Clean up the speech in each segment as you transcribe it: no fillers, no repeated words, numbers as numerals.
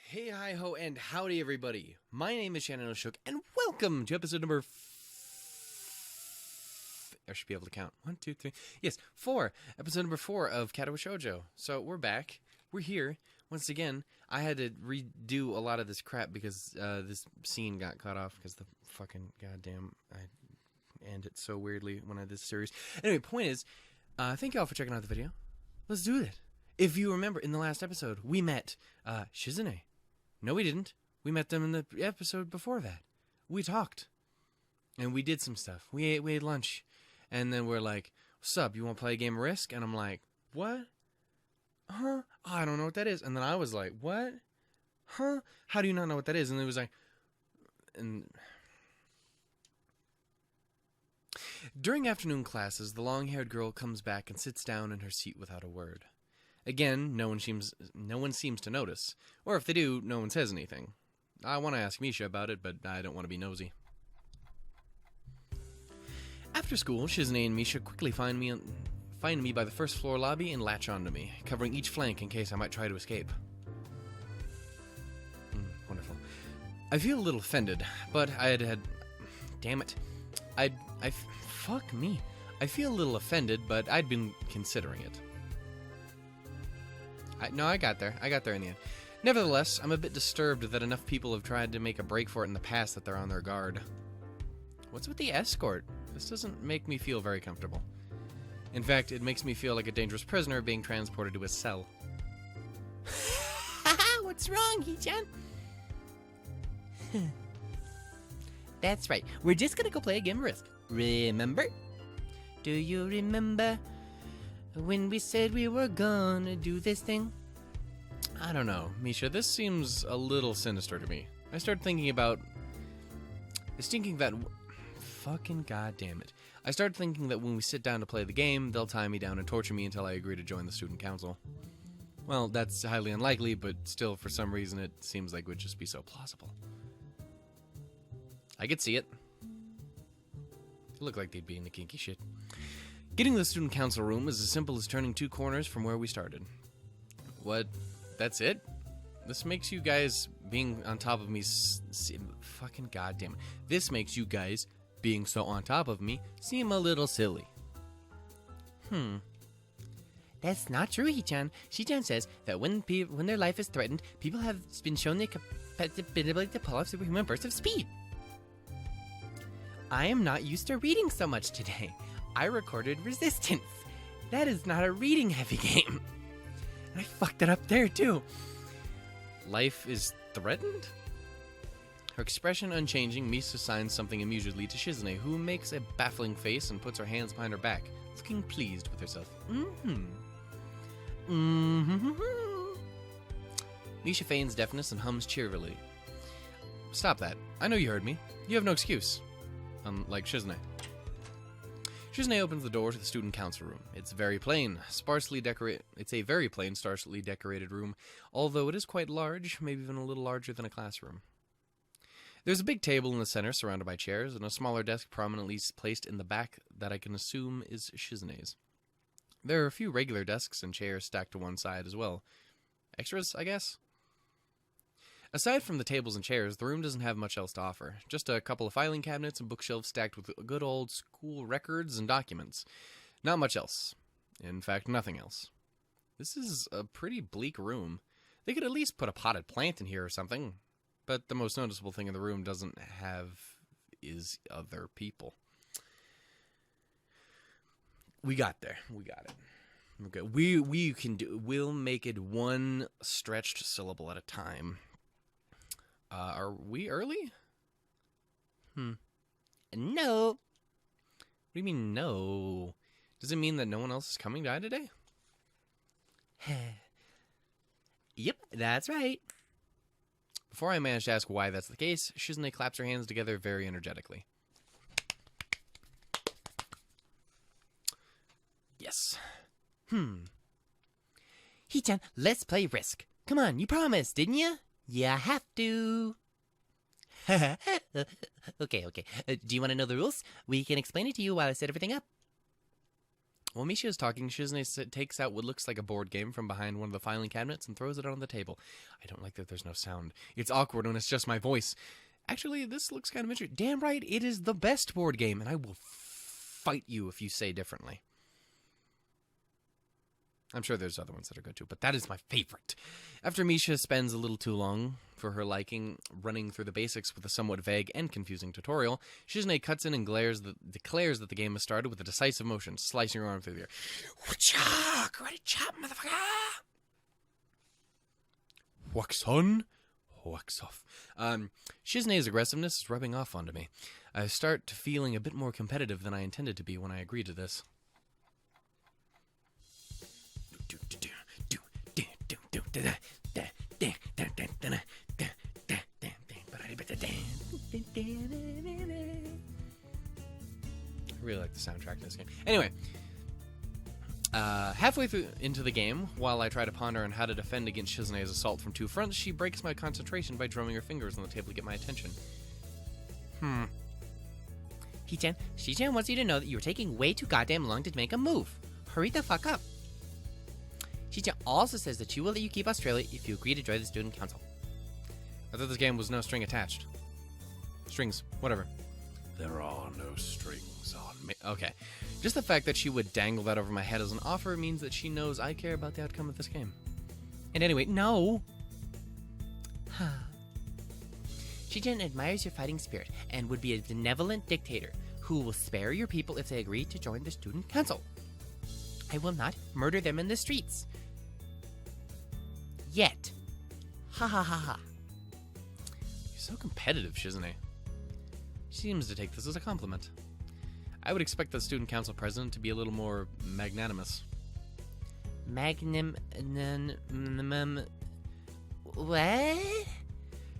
Hey, hi, ho, and howdy, everybody. My name is Shannon, and welcome to episode number I should be able to count. 1, 2, 3. Yes, 4. Episode number 4 of Katawa Shoujo. So we're back. We're here. Once again, I had to redo a lot of this crap because this scene got cut off because the fucking goddamn... I end it so weirdly when I did this series. Anyway, point is, thank y'all for checking out the video. Let's do it. If you remember, in the last episode, we met Shizune. No, we didn't. We met them in the episode before that. We talked. And we did some stuff. We ate lunch. And then we're like, what's up? You want to play a game of Risk? And I'm like, what? Huh? Oh, I don't know what that is. And then I was like, what? Huh? How do you not know what that is? And it was like... and during afternoon classes, the long-haired girl comes back and sits down in her seat without a word. Again, no one seems to notice. Or if they do, no one says anything. I want to ask Misha about it, but I don't want to be nosy. After school, Shizune and Misha quickly find me by the first floor lobby and latch onto me, covering each flank in case I might try to escape. Wonderful. I feel a little offended, but damn it. Fuck me. I feel a little offended, but I'd been considering it. I got there. I got there in the end. Nevertheless, I'm a bit disturbed that enough people have tried to make a break for it in the past that they're on their guard. What's with the escort? This doesn't make me feel very comfortable. In fact, it makes me feel like a dangerous prisoner being transported to a cell. What's wrong, Hee-chan? That's right. We're just gonna go play a game of Risk. Remember? Do you remember when we said we were gonna do this thing? I don't know, Misha, this seems a little sinister to me. I started thinking that... fucking goddamn it. I started thinking that when we sit down to play the game, they'll tie me down and torture me until I agree to join the student council. Well, that's highly unlikely, but still, for some reason, it seems like it would just be so plausible. I could see it. It looked like they'd be into kinky shit. Getting to the student council room is as simple as turning 2 corners from where we started. What? That's it? This makes you guys being on top of me fucking goddamn it. This makes you guys being so on top of me seem a little silly. That's not true, Hee-chan. Shi-chan says that when their life is threatened, people have been shown the capability to pull off superhuman bursts of speed. I am not used to reading so much today. I recorded Resistance. That is not a reading-heavy game. And I fucked it up there, too. Life is threatened? Her expression unchanging, Misa signs something amusedly to Shizune, who makes a baffling face and puts her hands behind her back, looking pleased with herself. Misha feigns deafness and hums cheerily. Stop that. I know you heard me. You have no excuse. Unlike Shizune. Shizune opens the door to the student council room. It's a very plain, sparsely decorated room, although it is quite large, maybe even a little larger than a classroom. There's a big table in the center surrounded by chairs, and a smaller desk prominently placed in the back that I can assume is Shizune's. There are a few regular desks and chairs stacked to one side as well. Extras, I guess? Aside from the tables and chairs, the room doesn't have much else to offer. Just a couple of filing cabinets and bookshelves stacked with good old school records and documents. Not much else. In fact, nothing else. This is a pretty bleak room. They could at least put a potted plant in here or something. But the most noticeable thing in the room doesn't have is other people. We got there. We got it. Okay. We'll make it one stretched syllable at a time. Are we early? No. What do you mean, no? Does it mean that no one else is coming by today? Yep, that's right. Before I manage to ask why that's the case, Shizune claps her hands together very energetically. Yes. Hee-chan, let's play Risk. Come on, you promised, didn't you? Yeah, have to. Okay. Do you want to know the rules? We can explain it to you while I set everything up. While Misha is talking, Shizune takes out what looks like a board game from behind one of the filing cabinets and throws it on the table. I don't like that there's no sound. It's awkward when it's just my voice. Actually, this looks kind of interesting. Damn right, it is the best board game, and I will fight you if you say differently. I'm sure there's other ones that are good too, but that is my favorite. After Misha spends a little too long, for her liking, running through the basics with a somewhat vague and confusing tutorial, Shizune cuts in and declares that the game has started with a decisive motion, slicing her arm through the air. Whatcha! Karate chop, motherfucker! Wax on, wax off. Shizune's aggressiveness is rubbing off onto me. I start feeling a bit more competitive than I intended to be when I agreed to this. I really like the soundtrack to this game. Anyway, halfway through into the game, while I try to ponder on how to defend against Shizune's assault from two fronts, she breaks my concentration by drumming her fingers on the table to get my attention. Hichan, Shichan wants you to know that you were taking way too goddamn long to make a move. Hurry the fuck up. Shichan also says that she will let you keep Australia if you agree to join the student council. I thought this game was no string attached. Strings, whatever. There are no strings on me. Okay. Just the fact that she would dangle that over my head as an offer means that she knows I care about the outcome of this game. And anyway, no. Shichan admires your fighting spirit and would be a benevolent dictator who will spare your people if they agree to join the student council. I will not murder them in the streets. Yet. Ha ha ha ha. You're so competitive, Shizune. She seems to take this as a compliment. I would expect the student council president to be a little more magnanimous. What?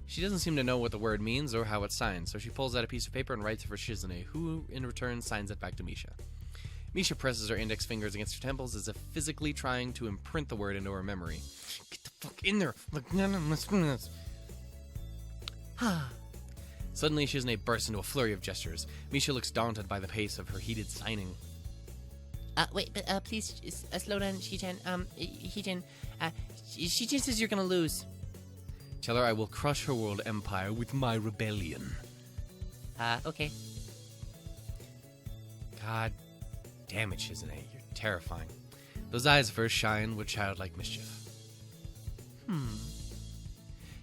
She doesn't seem to know what the word means or how it's signed, so she pulls out a piece of paper and writes it for Shizune, who in return signs it back to Misha. Misha presses her index fingers against her temples as if physically trying to imprint the word into her memory. Get the fuck in there! Suddenly, Shizune bursts into a flurry of gestures. Misha looks daunted by the pace of her heated signing. Wait, but please slow down, Shichan. Shichan says you're gonna lose. Tell her I will crush her world empire with my rebellion. Okay. God damn it, Shizune. You're terrifying. Those eyes of hers shine with childlike mischief.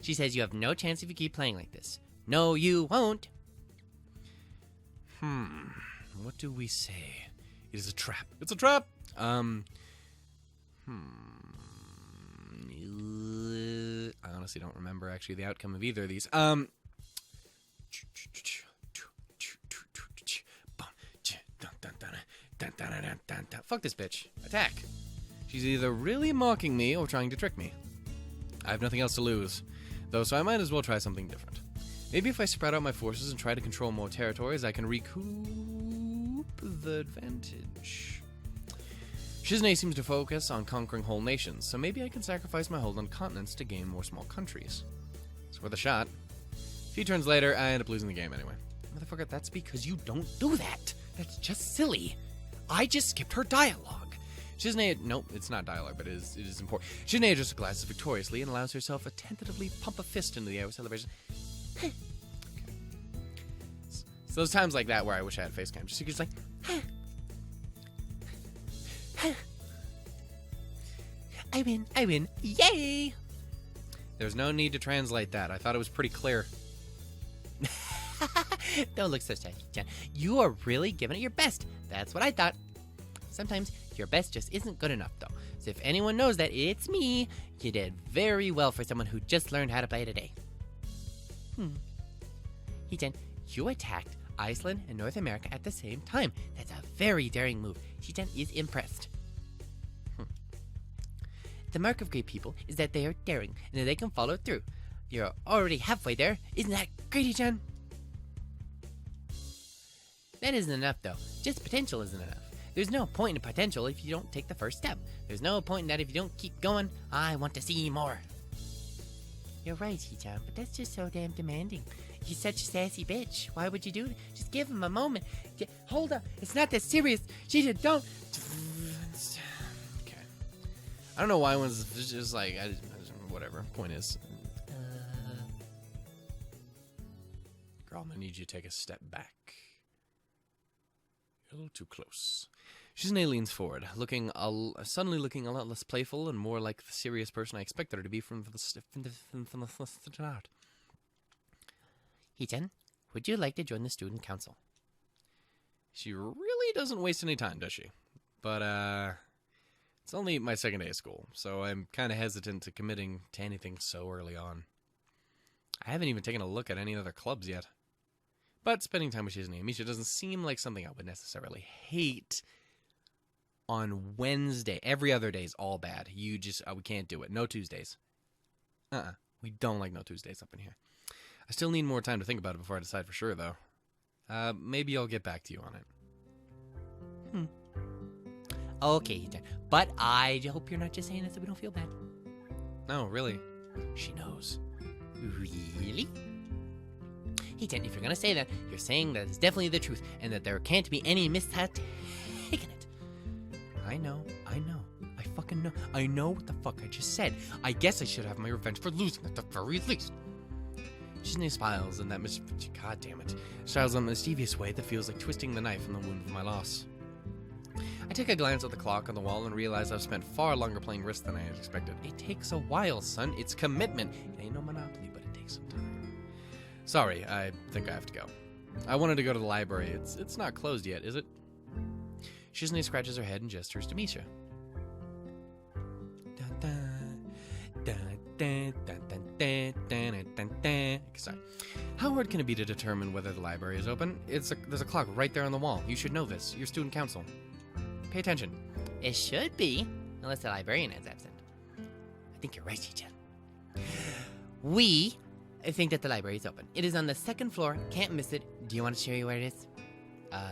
She says you have no chance if you keep playing like this. No, you won't. What do we say? It is a trap. It's a trap! I honestly don't remember actually the outcome of either of these. Fuck this bitch. Attack. She's either really mocking me or trying to trick me. I have nothing else to lose, though, so I might as well try something different. Maybe if I spread out my forces and try to control more territories, I can recoup the advantage. Shizune seems to focus on conquering whole nations, so maybe I can sacrifice my hold on continents to gain more small countries. It's worth a shot. A few turns later, I end up losing the game anyway. Motherfucker, that's because you don't do that. That's just silly. I just skipped her dialogue. Shizune, nope, it's not dialogue, but it is important. Shizune adjusts her glasses victoriously and allows herself to tentatively pump a fist into the air with celebration. Okay. So those times like that where I wish I had face cam, just like, I win, yay! There's no need to translate that. I thought it was pretty clear. Don't look so sad, Jen. You are really giving it your best. That's what I thought. Sometimes your best just isn't good enough, though. So if anyone knows that, it's me. You did very well for someone who just learned how to play today. Hichen, you attacked Iceland and North America at the same time. That's a very daring move. Hichen is impressed. The mark of great people is that they are daring and that they can follow through. You're already halfway there. Isn't that great, Hichen? That isn't enough, though. Just potential isn't enough. There's no point in potential if you don't take the first step. There's no point in that if you don't keep going. I want to see more. You're right, Hichen, but that's just so damn demanding. He's such a sassy bitch. Why would you do it? Just give him a moment. Hold up. It's not that serious. Hichen, don't. Okay. I don't know why one's just like, whatever. Point is. Girl, I'm gonna need you to take a step back. You're a little too close. Shizune leans forward, suddenly looking a lot less playful and more like the serious person I expected her to be from the start. Hichan, would you like to join the student council? She really doesn't waste any time, does she? But, it's only my second day of school, so I'm kind of hesitant to committing to anything so early on. I haven't even taken a look at any other clubs yet. But spending time with Shizune and Misha doesn't seem like something I would necessarily hate. On Wednesday, every other day is all bad. We can't do it. No Tuesdays. We don't like no Tuesdays up in here. I still need more time to think about it before I decide for sure, though. Maybe I'll get back to you on it. Okay, Hichan. But I hope you're not just saying this so we don't feel bad. No, really. She knows. Really? Hichan, if you're gonna say that, you're saying that it's definitely the truth and that there can't be any mistaken it. I know. I fucking know. I know what the fuck I just said. I guess I should have my revenge for losing at the very least. Shizune smiles in that God damn it. Smiles in a mischievous way that feels like twisting the knife in the wound of my loss. I take a glance at the clock on the wall and realize I've spent far longer playing Risk than I had expected. It takes a while, son. It's commitment. It ain't no Monopoly, but it takes some time. Sorry, I think I have to go. I wanted to go to the library. It's not closed yet, is it? Shizune scratches her head and gestures to Misha. Sorry. How hard can it be to determine whether the library is open? There's a clock right there on the wall. You should know this. Your student council. Pay attention. It should be, unless the librarian is absent. I think you're right, Hichan. We think that the library is open. It is on the second floor. Can't miss it. Do you want to show you where it is?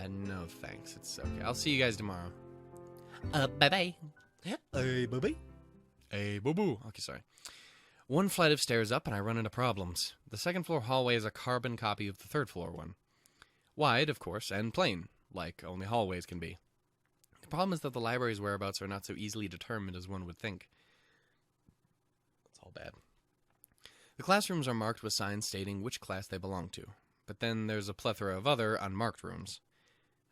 No thanks. It's okay. I'll see you guys tomorrow. Bye-bye. Hey, bye-bye. Hey, boo-boo. Okay, sorry. One flight of stairs up and I run into problems. The second floor hallway is a carbon copy of the third floor one. Wide, of course, and plain, like only hallways can be. The problem is that the library's whereabouts are not so easily determined as one would think. It's all bad. The classrooms are marked with signs stating which class they belong to, but then there's a plethora of other unmarked rooms.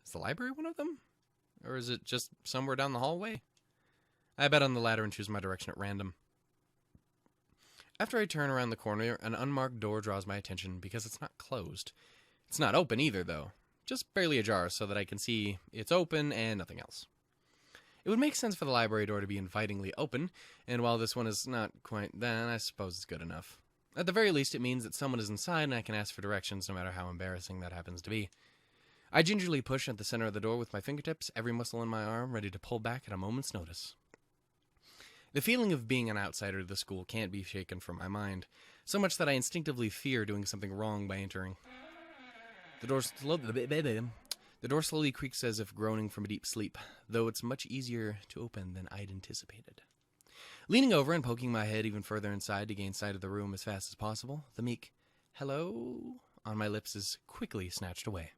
Is the library one of them? Or is it just somewhere down the hallway? I bet on the latter and choose my direction at random. After I turn around the corner, an unmarked door draws my attention because it's not closed. It's not open either, though. Just barely ajar so that I can see it's open and nothing else. It would make sense for the library door to be invitingly open, and while this one is not quite that, I suppose it's good enough. At the very least, it means that someone is inside and I can ask for directions no matter how embarrassing that happens to be. I gingerly push at the center of the door with my fingertips, every muscle in my arm ready to pull back at a moment's notice. The feeling of being an outsider to the school can't be shaken from my mind, so much that I instinctively fear doing something wrong by entering. The door slowly creaks as if groaning from a deep sleep, though it's much easier to open than I'd anticipated. Leaning over and poking my head even further inside to gain sight of the room as fast as possible, the meek "hello" on my lips is quickly snatched away.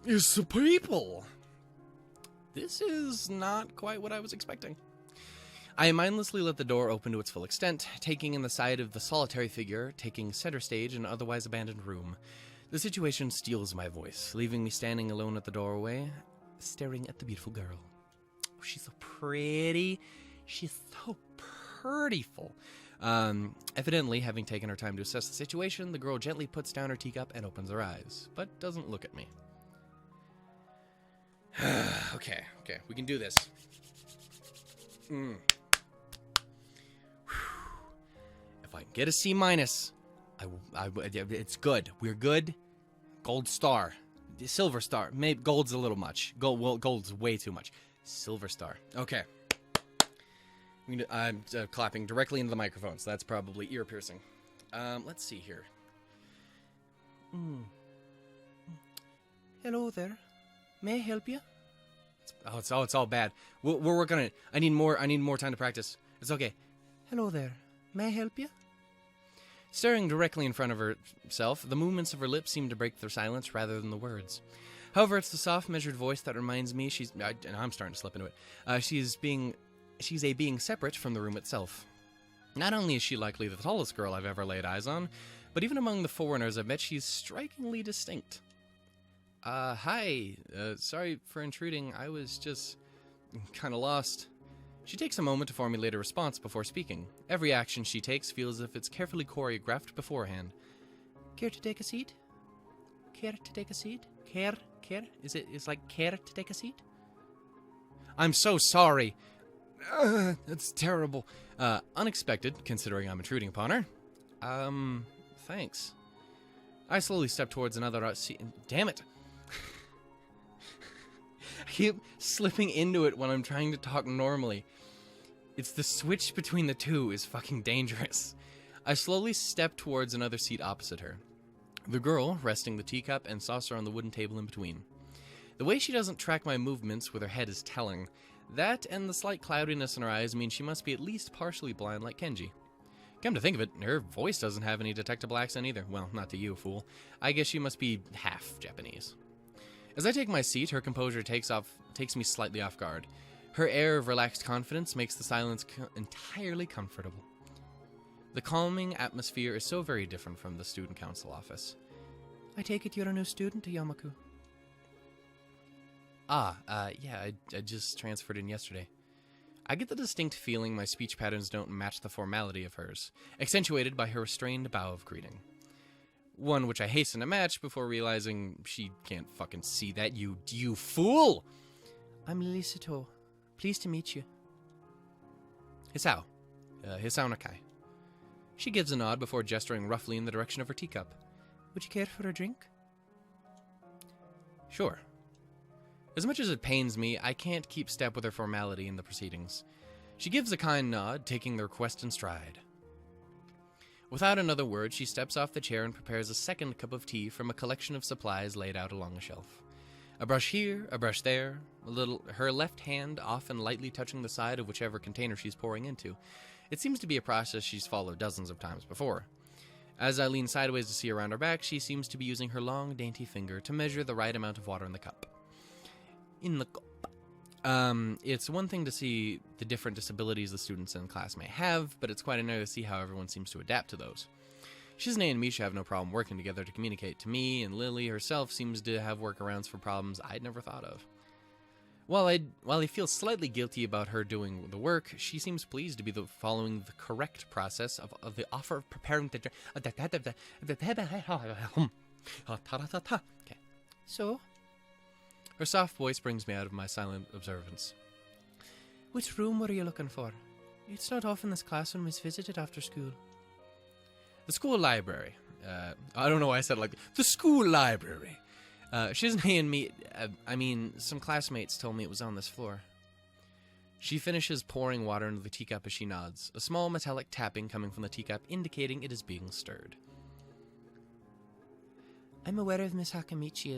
It's the people. This is not quite what I was expecting. I mindlessly let the door open to its full extent, taking in the sight of the solitary figure taking center stage in an otherwise abandoned room. The situation steals my voice, leaving me standing alone at the doorway, staring at the beautiful girl. She's so pretty. She's so prettyful. Evidently, having taken her time to assess the situation, the girl gently puts down her teacup and opens her eyes, but doesn't look at me. Okay, we can do this. If I can get a C-, it's good. We're good. Gold star. Silver star. Maybe gold's a little much. Gold's way too much. Silver star. Okay. I'm clapping directly into the microphone, so that's probably ear-piercing. Let's see here. Hello there. May I help you? It's all bad. We're working on it. I need more time to practice. It's okay. Hello there. May I help you? Staring directly in front of herself, the movements of her lips seem to break their silence rather than the words. However, it's the soft, measured voice that reminds me and I'm starting to slip into it, she's a being separate from the room itself. Not only is she likely the tallest girl I've ever laid eyes on, but even among the foreigners I've met, she's strikingly distinct. Hi. Sorry for intruding. I was just kind of lost. She takes a moment to formulate a response before speaking. Every action she takes feels as if it's carefully choreographed beforehand. Care to take a seat? Care to take a seat? Care? It's like care to take a seat? I'm so sorry. That's terrible. Unexpected, considering I'm intruding upon her. Thanks. I slowly step towards another seat. Damn it. I keep slipping into it when I'm trying to talk normally. It's the switch between the two is fucking dangerous. I slowly step towards another seat opposite her. The girl resting the teacup and saucer on the wooden table in between. The way she doesn't track my movements with her head is telling. That and the slight cloudiness in her eyes mean she must be at least partially blind like Kenji. Come to think of it, her voice doesn't have any detectable accent either. Well, not to you, fool. I guess she must be half Japanese. As I take my seat, her composure takes me slightly off guard. Her air of relaxed confidence makes the silence entirely comfortable. The calming atmosphere is so very different from the student council office. I take it you're a new student to Yamaku. Yeah, I just transferred in yesterday. I get the distinct feeling my speech patterns don't match the formality of hers, accentuated by her restrained bow of greeting. One which I hasten to match before realizing she can't fucking see that, you fool! I'm Lily Sato. Pleased to meet you. Hisao. Hisao Nakai. She gives a nod before gesturing roughly in the direction of her teacup. Would you care for a drink? Sure. As much as it pains me, I can't keep step with her formality in the proceedings. She gives a kind nod, taking the request in stride. Without another word, she steps off the chair and prepares a second cup of tea from a collection of supplies laid out along a shelf. A brush here, a brush there, her left hand often lightly touching the side of whichever container she's pouring into. It seems to be a process she's followed dozens of times before. As I lean sideways to see around her back, she seems to be using her long, dainty finger to measure the right amount of water in the cup. It's one thing to see the different disabilities the students in class may have, but it's quite another to see how everyone seems to adapt to those. Shizune and Misha have no problem working together to communicate to me, and Lily herself seems to have workarounds for problems I'd never thought of. While I feel slightly guilty about her doing the work, she seems pleased to be following the correct process of the offer of preparing the... Okay. So? Her soft voice brings me out of my silent observance. Which room were you looking for? It's not often this classroom is visited after school. The school library. I don't know why I said it like the school library. Shizune and me, some classmates told me it was on this floor. She finishes pouring water into the teacup as she nods, a small metallic tapping coming from the teacup indicating it is being stirred. I'm aware of Miss Hakamichi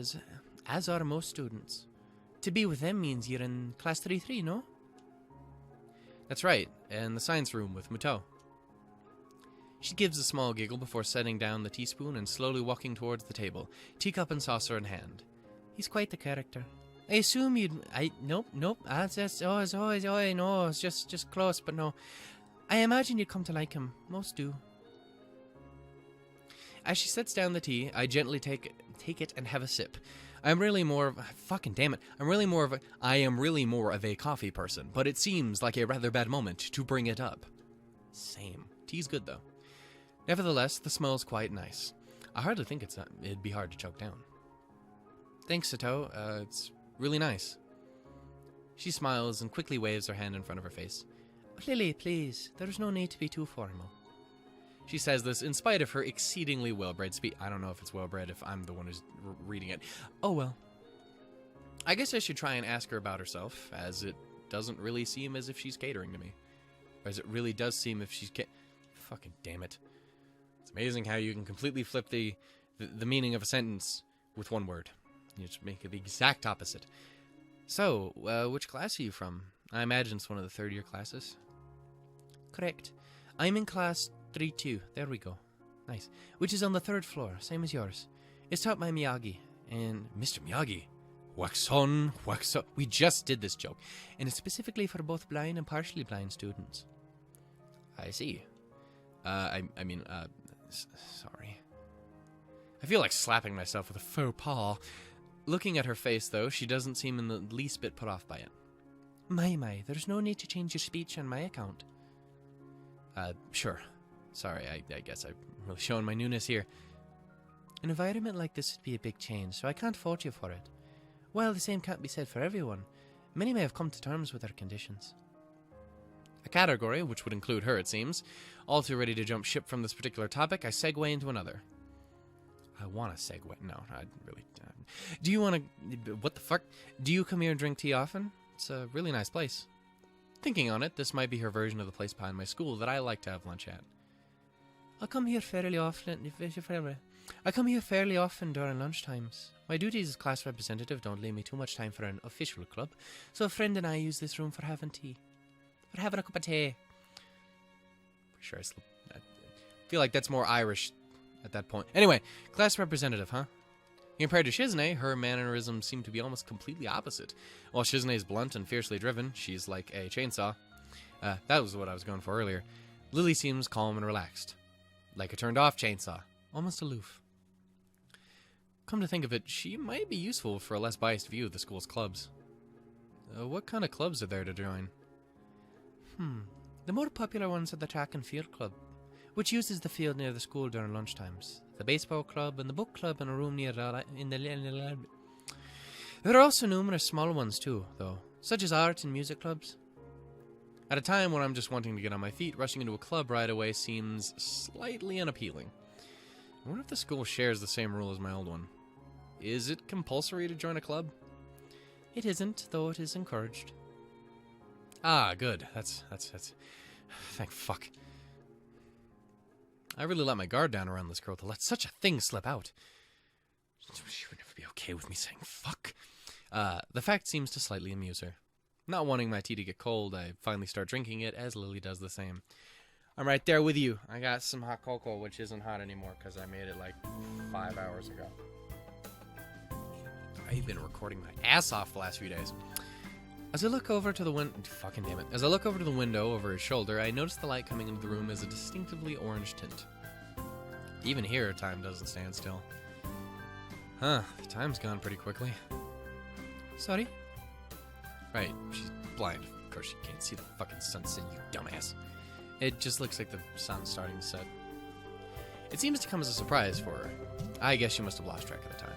as are most students. To be with them means you're in class 3-3, no? That's right, and the science room with Muto. She gives a small giggle before setting down the teaspoon and slowly walking towards the table, teacup and saucer in hand. He's quite the character. I assume nope. No, it's just close, but no. I imagine you'd come to like him. Most do. As she sets down the tea, I gently take it and have a sip. I am really more of a coffee person, but it seems like a rather bad moment to bring it up. Same. Tea's good though. Nevertheless, the smell's quite nice. I hardly think it'd be hard to choke down. Thanks, Sato. It's really nice. She smiles and quickly waves her hand in front of her face. Lily, please. There's no need to be too formal. She says this in spite of her exceedingly well-bred speech. I don't know if it's well-bred if I'm the one who's reading it. Oh well. I guess I should try and ask her about herself, as it doesn't really seem as if she's catering to me. Or as it really does seem if she's fucking damn it. It's amazing how you can completely flip the meaning of a sentence with one word. You just make it the exact opposite. So, which class are you from? I imagine it's one of the third-year classes. Correct. I'm in class 3-2. There we go. Nice. Which is on the 3rd floor, same as yours. It's taught by Miyagi. And Mr. Miyagi. Wax on, wax up. We just did this joke. And it's specifically for both blind and partially blind students. I see. Sorry. I feel like slapping myself with a faux pas. Looking at her face, though, she doesn't seem in the least bit put off by it. My, there's no need to change your speech on my account. Sure. Sorry, I guess I'm really showing my newness here. An environment like this would be a big change, so I can't fault you for it. While the same can't be said for everyone, many may have come to terms with their conditions. A category, which would include her, it seems, all too ready to jump ship from this particular topic, I segue into another. I want to segue. No, I really... do you want to... What the fuck? Do you come here and drink tea often? It's a really nice place. Thinking on it, this might be her version of the place behind my school that I like to have lunch at. I come here fairly often during lunchtimes. My duties as class representative don't leave me too much time for an official club, so a friend and I use this room for having tea. For having a cup of tea. Sure, I feel like that's more Irish at that point. Anyway, class representative, huh? Compared to Shizune, her mannerisms seem to be almost completely opposite. While Shizune is blunt and fiercely driven, she's like a chainsaw. That was what I was going for earlier. Lily seems calm and relaxed. Like a turned-off chainsaw. Almost aloof. Come to think of it, she might be useful for a less biased view of the school's clubs. What kind of clubs are there to join? The more popular ones are the track and field club, which uses the field near the school during lunchtimes. The baseball club and the book club in a room near the... There are also numerous small ones too, though, such as art and music clubs. At a time when I'm just wanting to get on my feet, rushing into a club right away seems slightly unappealing. I wonder if the school shares the same rule as my old one. Is it compulsory to join a club? It isn't, though it is encouraged. Ah, good. That's... Thank fuck. I really let my guard down around this girl to let such a thing slip out. She would never be okay with me saying fuck. The fact seems to slightly amuse her. Not wanting my tea to get cold, I finally start drinking it as Lily does the same. I'm right there with you. I got some hot cocoa, which isn't hot anymore because I made it like 5 hours ago. I've been recording my ass off the last few days. As I look over to the As I look over to the window over his shoulder, I notice the light coming into the room is a distinctively orange tint. Even here, time doesn't stand still. Huh, the time's gone pretty quickly. Sorry? Right, she's blind. Of course she can't see the fucking sunset, you dumbass. It just looks like the sun's starting to set. It seems to come as a surprise for her. I guess she must have lost track of the time.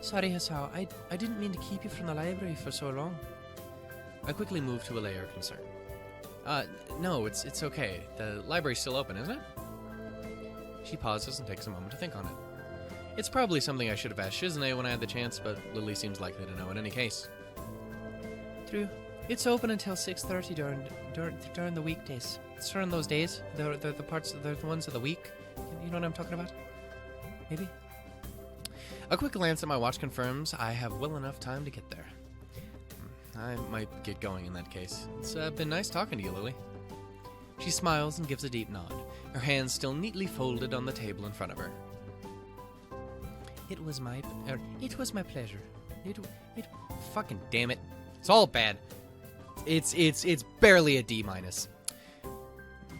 Sorry, Hasao. I didn't mean to keep you from the library for so long. I quickly moved to allay her concern. No, it's okay. The library's still open, isn't it? She pauses and takes a moment to think on it. It's probably something I should have asked Shizune when I had the chance, but Lily seems likely to know in any case. True. It's open until 6:30 during the weekdays. It's during those days. They're the ones of the week. You know what I'm talking about? Maybe? A quick glance at my watch confirms I have well enough time to get there. I might get going in that case. It's been nice talking to you, Lily. She smiles and gives a deep nod, her hands still neatly folded on the table in front of her. It was my pleasure. Fucking damn it. It's all bad. It's barely a D minus.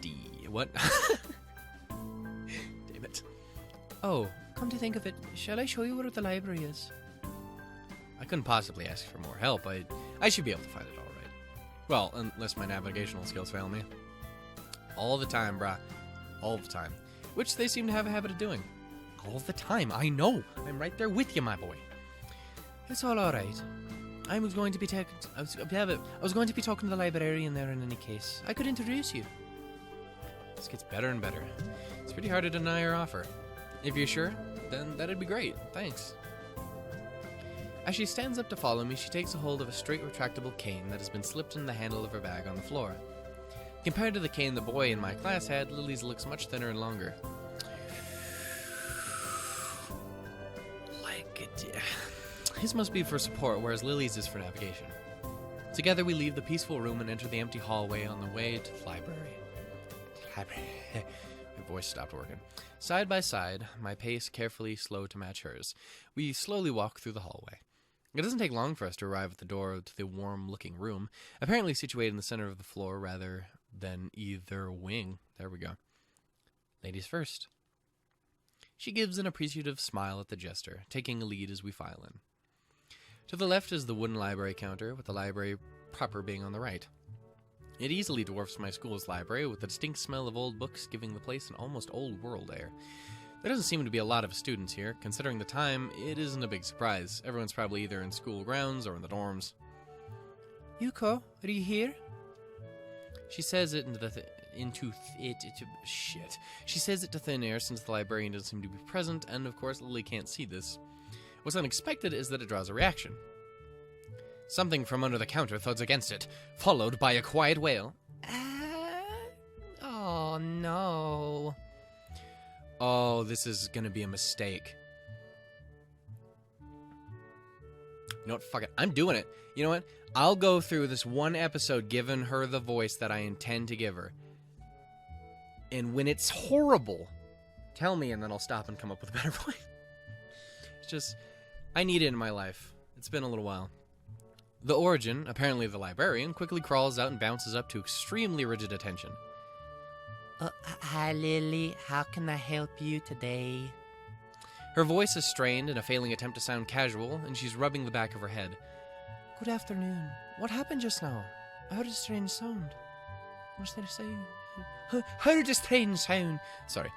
D what? Damn it. Oh, come to think of it, shall I show you where the library is? I couldn't possibly ask for more help. I should be able to find it all right. Well, unless my navigational skills fail me. All the time, brah. All the time. Which they seem to have a habit of doing. All the time, I know. I'm right there with you, my boy. It's all right. I was going to be talking to the librarian there in any case. I could introduce you. This gets better and better. It's pretty hard to deny her offer. If you're sure, then that'd be great. Thanks. As she stands up to follow me, she takes a hold of a straight retractable cane that has been slipped in the handle of her bag on the floor. Compared to the cane the boy in my class had, Lily's looks much thinner and longer. His must be for support, whereas Lily's is for navigation. Together we leave the peaceful room and enter the empty hallway on the way to the library. My voice stopped working. Side by side, my pace carefully slowed to match hers. We slowly walk through the hallway. It doesn't take long for us to arrive at the door to the warm-looking room, apparently situated in the center of the floor rather than either wing. There we go. Ladies first. She gives an appreciative smile at the gesture, taking a lead as we file in. To the left is the wooden library counter, with the library proper being on the right. It easily dwarfs my school's library, with the distinct smell of old books giving the place an almost old-world air. There doesn't seem to be a lot of students here. Considering the time, it isn't a big surprise. Everyone's probably either in school grounds or in the dorms. Yuko, are you here? She says it She says it to thin air since the librarian doesn't seem to be present, and of course Lily can't see this. What's unexpected is that it draws a reaction. Something from under the counter thuds against it, followed by a quiet wail. Oh no. Oh, this is gonna be a mistake. You know what? Fuck it. I'm doing it. You know what? I'll go through this one episode giving her the voice that I intend to give her. And when it's horrible, tell me and then I'll stop and come up with a better voice. It's just, I need it in my life. It's been a little while. The origin, apparently the librarian, quickly crawls out and bounces up to extremely rigid attention. Hi Lily, how can I help you today? Her voice is strained in a failing attempt to sound casual, and she's rubbing the back of her head. Good afternoon. What happened just now? I heard a strange sound. What's there to say? Heard a strange sound. Sorry.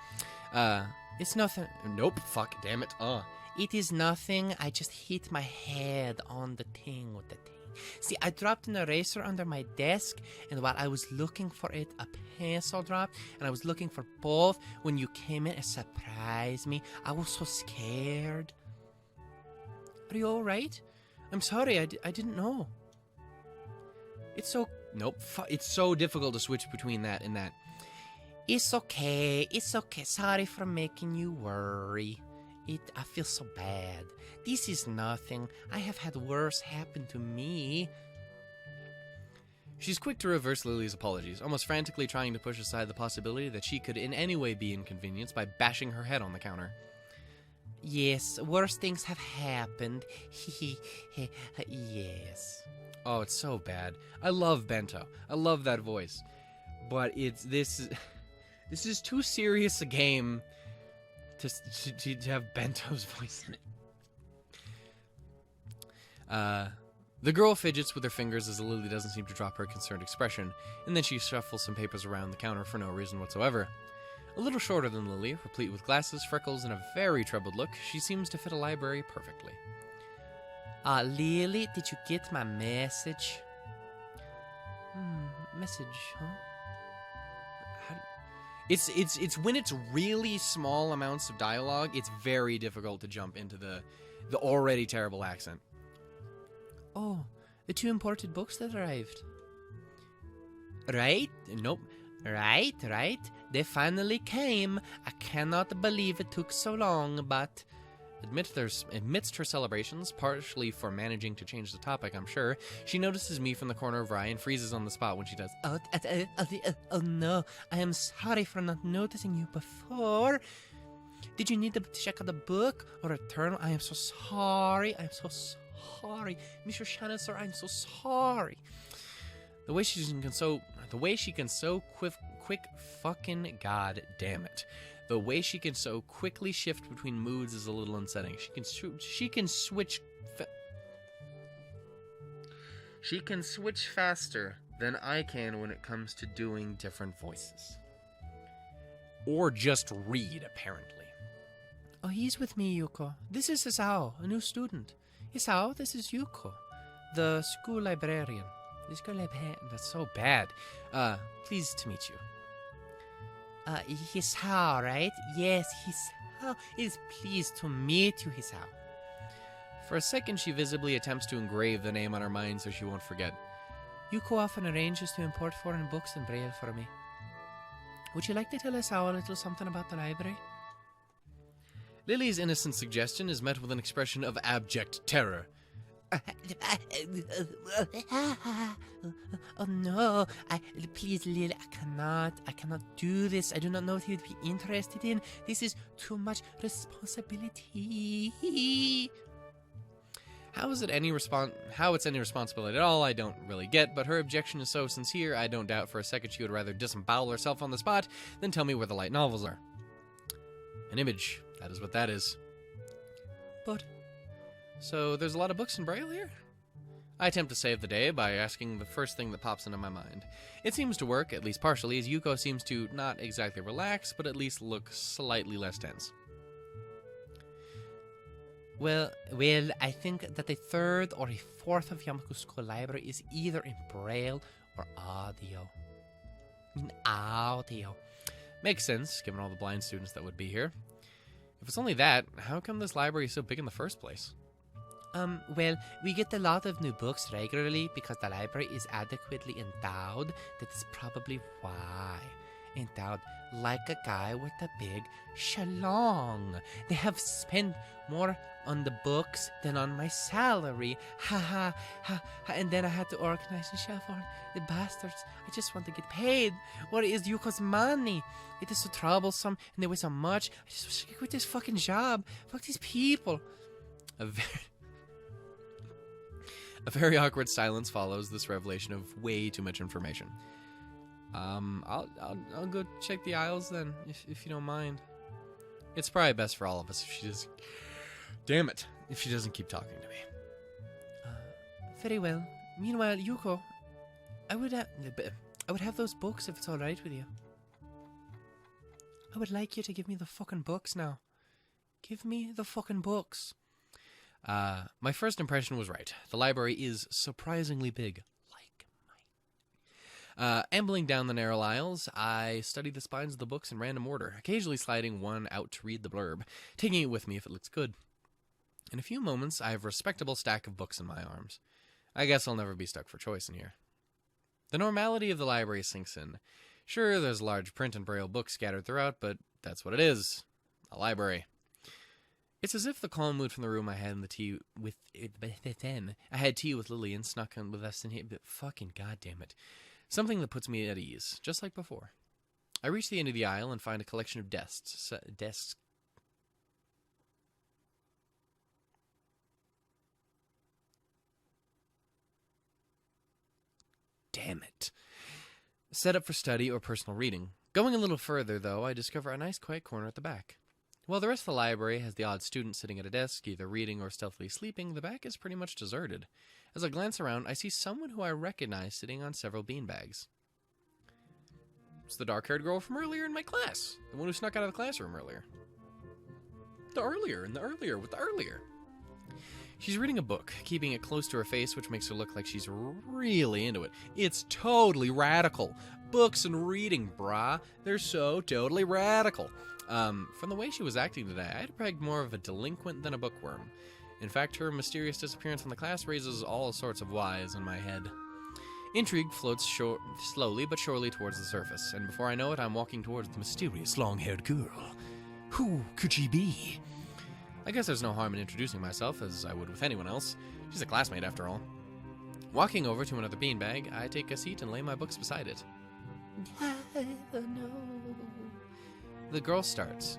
It's nothing. Nope, fuck, damn it. It is nothing. I just hit my head on the thing with the thing. See, I dropped an eraser under my desk, and while I was looking for it, a pencil dropped, and I was looking for both. When you came in, it surprised me. I was so scared. Are you alright? I'm sorry, I didn't know. It's so... Nope, it's so difficult to switch between that and that. It's okay. Sorry for making you worry. I feel so bad. This is nothing. I have had worse happen to me. She's quick to reverse Lily's apologies, almost frantically trying to push aside the possibility that she could in any way be inconvenienced by bashing her head on the counter. Yes, worse things have happened. Yes. Oh, it's so bad. I love Bento. I love that voice. But this is too serious a game to have Bento's voice in it. The girl fidgets with her fingers as Lily doesn't seem to drop her concerned expression, and then she shuffles some papers around the counter for no reason whatsoever. A little shorter than Lily, replete with glasses, freckles, and a very troubled look, she seems to fit a library perfectly. Lily, did you get my message? Message, huh? It's when it's really small amounts of dialogue, it's very difficult to jump into the already terrible accent. Oh, the 2 imported books that arrived. Right? Nope. Right. They finally came. I cannot believe it took so long, but... Amidst her celebrations, partially for managing to change the topic, I'm sure, she notices me from the corner of her eye and freezes on the spot when she does. Oh no, I am sorry for not noticing you before. Did you need to check out the book or return? I am so sorry. Mr. Shannon, sir, I'm so sorry. The way she can so quick fucking god damn it. The way she can so quickly shift between moods is a little unsettling. She can switch faster than I can when it comes to doing different voices. Or just read, apparently. Oh, he's with me, Yuko. This is Isao, a new student. Isao, this is Yuko, the school librarian. That's so bad. Pleased to meet you. Hisao, right? Yes, Hisao. It is pleased to meet you, Hisao. For a second, she visibly attempts to engrave the name on her mind so she won't forget. Yuko often arranges to import foreign books in Braille for me. Would you like to tell Hisao a little something about the library? Lily's innocent suggestion is met with an expression of abject terror. Oh no, please, Lil, I cannot do this. I do not know what he would be interested in. This is too much responsibility. How it's any responsibility at all, I don't really get, but her objection is so sincere, I don't doubt for a second she would rather disembowel herself on the spot than tell me where the light novels are. An image, that is what that is. But, so there's a lot of books in Braille here? I attempt to save the day by asking the first thing that pops into my mind. It seems to work, at least partially, as Yuko seems to not exactly relax, but at least look slightly less tense. Well, I think that the third or a fourth of Yamaku's school library is either in Braille or audio. Audio. Makes sense, given all the blind students that would be here. If it's only that, how come this library is so big in the first place? Well, we get a lot of new books regularly because the library is adequately endowed. That is probably why. Endowed like a guy with a big shalong. They have spent more on the books than on my salary. Ha ha ha. And then I had to organize and shuffle. The bastards. I just want to get paid. What is Yuko's money? It is so troublesome and they weigh so much. I just wish I could quit this fucking job. Fuck these people. A very awkward silence follows this revelation of way too much information. I'll go check the aisles then, if you don't mind. It's probably best for all of us if she just... Damn it, if she doesn't keep talking to me. Very well. Meanwhile, Yuko, I would have those books if it's all right with you. I would like you to give me the fucking books now. Give me the fucking books. My first impression was right. The library is surprisingly big. Like mine. Ambling down the narrow aisles, I studied the spines of the books in random order, occasionally sliding one out to read the blurb, taking it with me if it looks good. In a few moments, I have a respectable stack of books in my arms. I guess I'll never be stuck for choice in here. The normality of the library sinks in. Sure, there's large print and braille books scattered throughout, but that's what it is. A library. It's as if the calm mood from the room I had in the tea with I had tea with Lily and snuck in with us in here, but fucking goddamn it. Something that puts me at ease, just like before. I reach the end of the aisle and find a collection of desks. Damn it. Set up for study or personal reading. Going a little further, though, I discover a nice quiet corner at the back. While the rest of the library has the odd student sitting at a desk, either reading or stealthily sleeping, the back is pretty much deserted. As I glance around, I see someone who I recognize sitting on several beanbags. It's the dark-haired girl from earlier in my class. The one who snuck out of the classroom earlier. The earlier. She's reading a book, keeping it close to her face, which makes her look like she's really into it. It's totally radical. Books and reading, brah. They're so totally radical. From the way she was acting today, I'd pegged more of a delinquent than a bookworm. In fact, her mysterious disappearance from the class raises all sorts of whys in my head. Intrigue floats slowly but surely towards the surface, and before I know it, I'm walking towards the mysterious long-haired girl. Who could she be? I guess there's no harm in introducing myself, as I would with anyone else. She's a classmate, after all. Walking over to another beanbag, I take a seat and lay my books beside it. Oh no. The girl starts,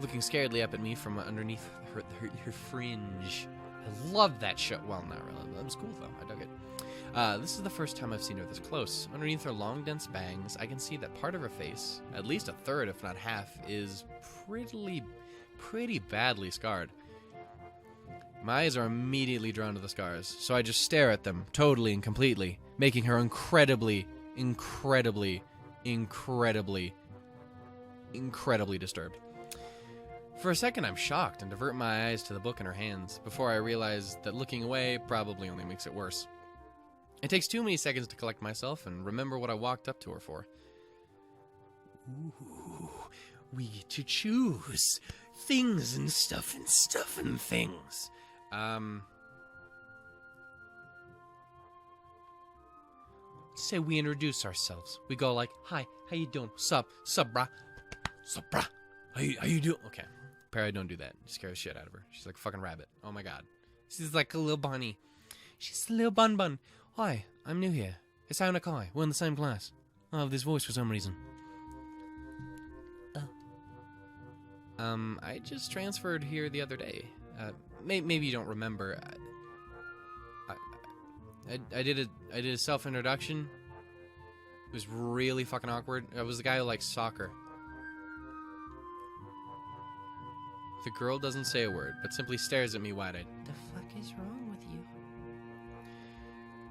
looking scaredly up at me from underneath her fringe. I love that show. Well, not really. That was cool, though. I dug it. This is the first time I've seen her this close. Underneath her long, dense bangs, I can see that part of her face, at least a third, if not half, is pretty badly scarred. My eyes are immediately drawn to the scars, so I just stare at them, totally and completely, making her incredibly disturbed. For a second, I'm shocked and divert my eyes to the book in her hands, before I realize that looking away probably only makes it worse. It takes too many seconds to collect myself and remember what I walked up to her for. Ooh, we get to choose things and stuff and things. Say we introduce ourselves. We go like, hi, how you doing? Sup, brah. Sup, brah. How you doing? Okay. Perry, don't do that. You scare the shit out of her. She's like a fucking rabbit. Oh my god. She's like a little bunny. She's a little bun. Hi, I'm new here. It's Anakai. We're in the same class. I have this voice for some reason. I just transferred here the other day. Maybe you don't remember. I did a self-introduction. It was really fucking awkward. I was the guy who likes soccer. The girl doesn't say a word, but simply stares at me wide-eyed. The fuck is wrong with you?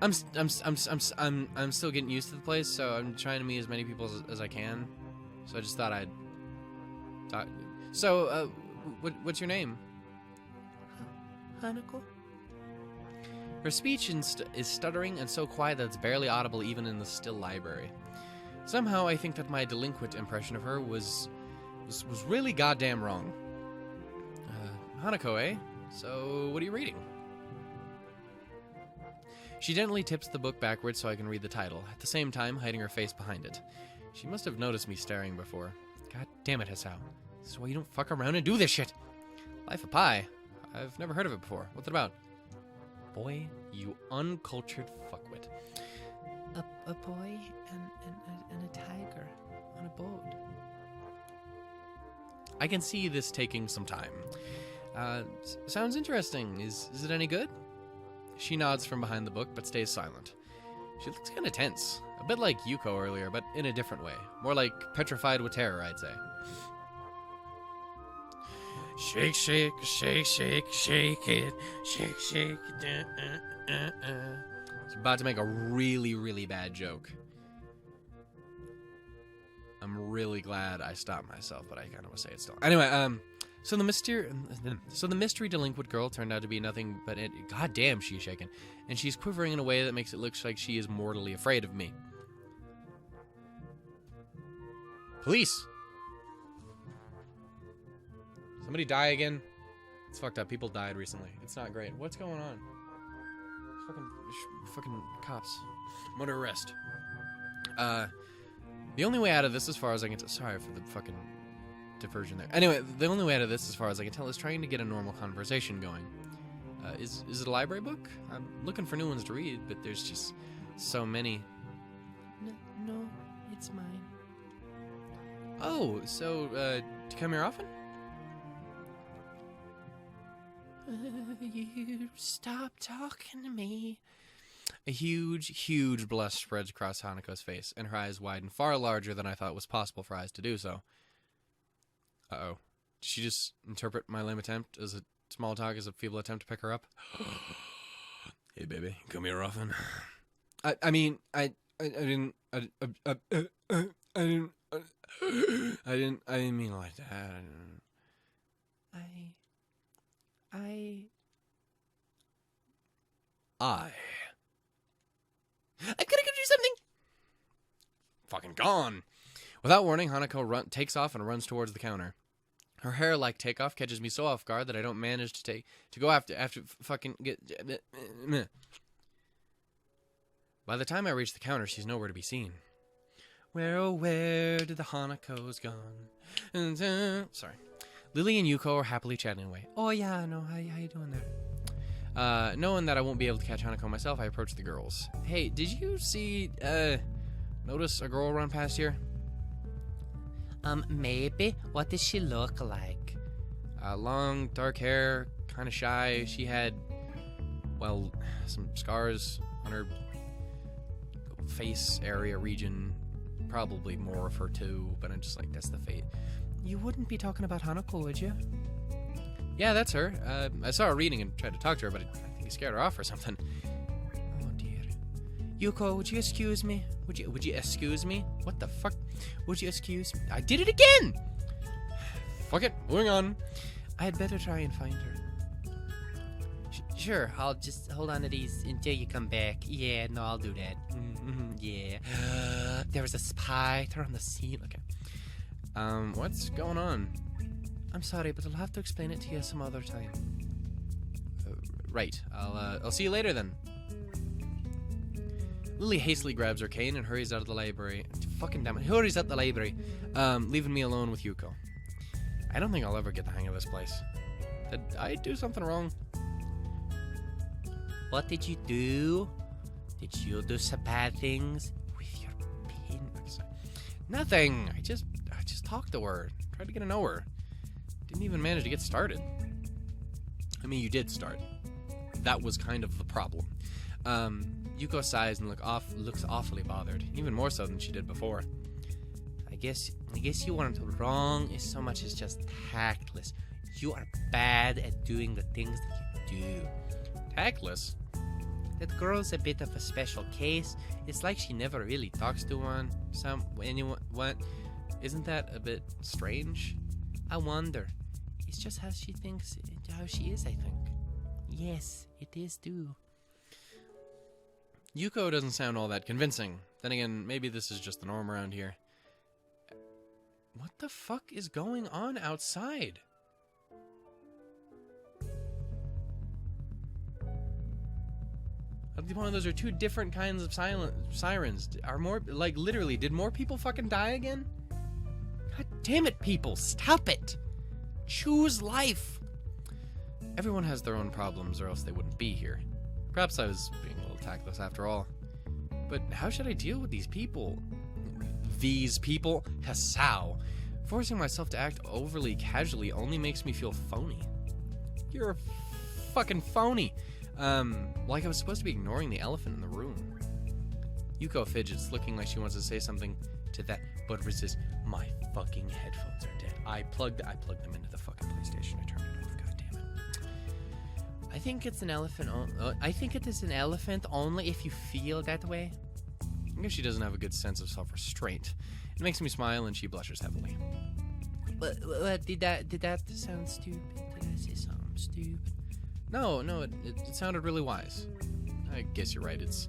I'm still getting used to the place, so I'm trying to meet as many people as I can. So I just thought I'd talk. So, what's your name? Hanako? Her speech is stuttering and so quiet that it's barely audible even in the still library. Somehow I think that my delinquent impression of her was really goddamn wrong. Hanako, eh? So, what are you reading? She gently tips the book backwards so I can read the title, at the same time hiding her face behind it. She must have noticed me staring before. God damn it, Hisao. This is why you don't fuck around and do this shit. Life of Pi. I've never heard of it before. What's it about? Boy, you uncultured fuckwit. A boy and a tiger on a boat. I can see this taking some time. Sounds interesting. Is it any good? She nods from behind the book, but stays silent. She looks kind of tense. A bit like Yuko earlier, but in a different way. More like petrified with terror, I'd say. Shake, shake, shake, shake, shake it. Shake, shake. I was about to make a really, really bad joke. I'm really glad I stopped myself, but I kind of want to say it still. Anyway, so the mystery delinquent girl turned out to be nothing but it. God damn, she's shaking, and she's quivering in a way that makes it look like she is mortally afraid of me. Police! Somebody die again? It's fucked up. People died recently. It's not great. What's going on? Fucking cops. I'm under arrest. The only way out of this, as far as I can tell, sorry for the fucking diversion there. Anyway, the only way out of this, as far as I can tell, is trying to get a normal conversation going. Is it a library book? I'm looking for new ones to read, but there's just so many. No, it's mine. Oh, so, do you come here often? You stop talking to me. A huge blush spreads across Hanako's face, and her eyes widen far larger than I thought was possible for eyes to do so. Uh-oh. Did she just interpret my lame attempt as a small talk as a feeble attempt to pick her up? Hey, baby, come here often? I didn't mean it like that. I've got to go do something. Fucking gone. Without warning, Hanako takes off and runs towards the counter. Her hair-like takeoff catches me so off guard that I don't manage to go after fucking get. By the time I reach the counter, she's nowhere to be seen. Where did the Hanako's gone? Sorry. Lily and Yuko are happily chatting away. Oh yeah, no, how you doing there? Knowing that I won't be able to catch Hanako myself, I approach the girls. Hey, did you notice a girl run past here? Maybe. What does she look like? Long, dark hair, kind of shy. She had, well, some scars on her face area region. Probably more of her too, but I'm just like, that's the fate. You wouldn't be talking about Hanako, would you? Yeah, that's her. I saw her reading and tried to talk to her, but I think he scared her off or something. Oh dear. Yuko, would you excuse me? Would you excuse me? What the fuck? Would you excuse me? I did it again! Fuck it, moving on. I had better try and find her. Sure, I'll just hold on to these until you come back. Yeah, no, I'll do that. Yeah. There was a spider on the scene. Okay. What's going on? I'm sorry, but I'll have to explain it to you some other time. Right. I'll see you later then. Lily hastily grabs her cane and hurries out of the library. Fucking damn it. Hurries out the library, leaving me alone with Yuko. I don't think I'll ever get the hang of this place. Did I do something wrong? What did you do? Did you do some bad things with your penis? Nothing. I just talked to her. Tried to get to know her. Didn't even manage to get started. I mean, you did start. That was kind of the problem. Yuko sighs and looks awfully bothered, even more so than she did before. I guess you weren't wrong as so much as just tactless. You are bad at doing the things that you do. Tactless? That girl's a bit of a special case. It's like she never really talks to anyone. What? Isn't that a bit strange? I wonder. It's just how she is, I think. Yes, it is too. Yuko doesn't sound all that convincing. Then again, maybe this is just the norm around here. What the fuck is going on outside? One of those are two different kinds of sirens. Are more, like, literally, did more people fucking die again? God damn it, people, stop it! Choose life! Everyone has their own problems, or else they wouldn't be here. Perhaps I was being a little tactless after all. But how should I deal with these people? These people? Hasao. Forcing myself to act overly casually only makes me feel phony. You're a fucking phony. Like I was supposed to be ignoring the elephant in the room. Yuko fidgets, looking like she wants to say something to that, but resists. My fucking headphones are dead. I plugged them into the fucking PlayStation. I turned it off. God damn it. I think it's an elephant. I think it is an elephant only if you feel that way. I guess she doesn't have a good sense of self-restraint. It makes me smile, and she blushes heavily. What did that sound stupid? Did I say something stupid? No, it sounded really wise. I guess you're right. It's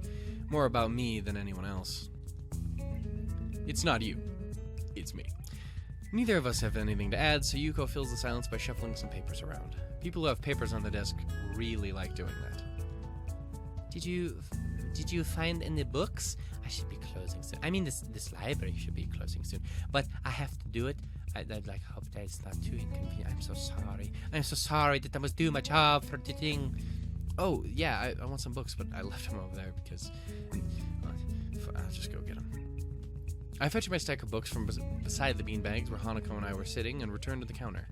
more about me than anyone else. It's not you. It's me. Neither of us have anything to add, so Yuko fills the silence by shuffling some papers around. People who have papers on the desk really like doing that. Did you find any books? I should be closing soon. I mean, this library should be closing soon, but I have to do it. I hope that it's not too inconvenient. I'm so sorry that I must do my job for the thing. Oh, yeah, I want some books, but I left them over there because... I'll just go get them. I fetched my stack of books from beside the beanbags where Hanako and I were sitting and returned to the counter.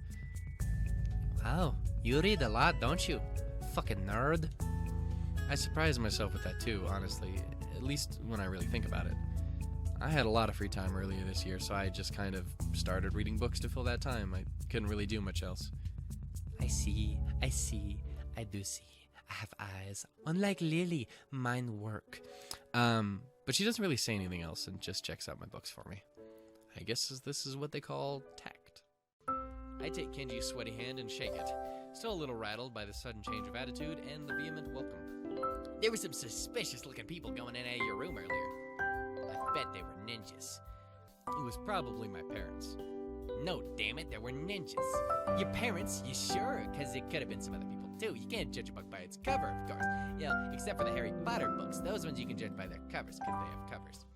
Wow, you read a lot, don't you? Fucking nerd. I surprised myself with that too, honestly, at least when I really think about it. I had a lot of free time earlier this year, so I just kind of started reading books to fill that time. I couldn't really do much else. I see, I do see. I have eyes. Unlike Lily, mine work. But she doesn't really say anything else and just checks out my books for me. I guess this is what they call tact. I take Kenji's sweaty hand and shake it, still a little rattled by the sudden change of attitude and the vehement welcome. There were some suspicious-looking people going in and out of your room earlier. I bet they were ninjas. It was probably my parents. No, damn it, they were ninjas. Your parents? You sure? Because it could have been some other people, too. You can't judge a book by its cover, of course. You know, except for the Harry Potter books. Those ones you can judge by their covers, because they have covers.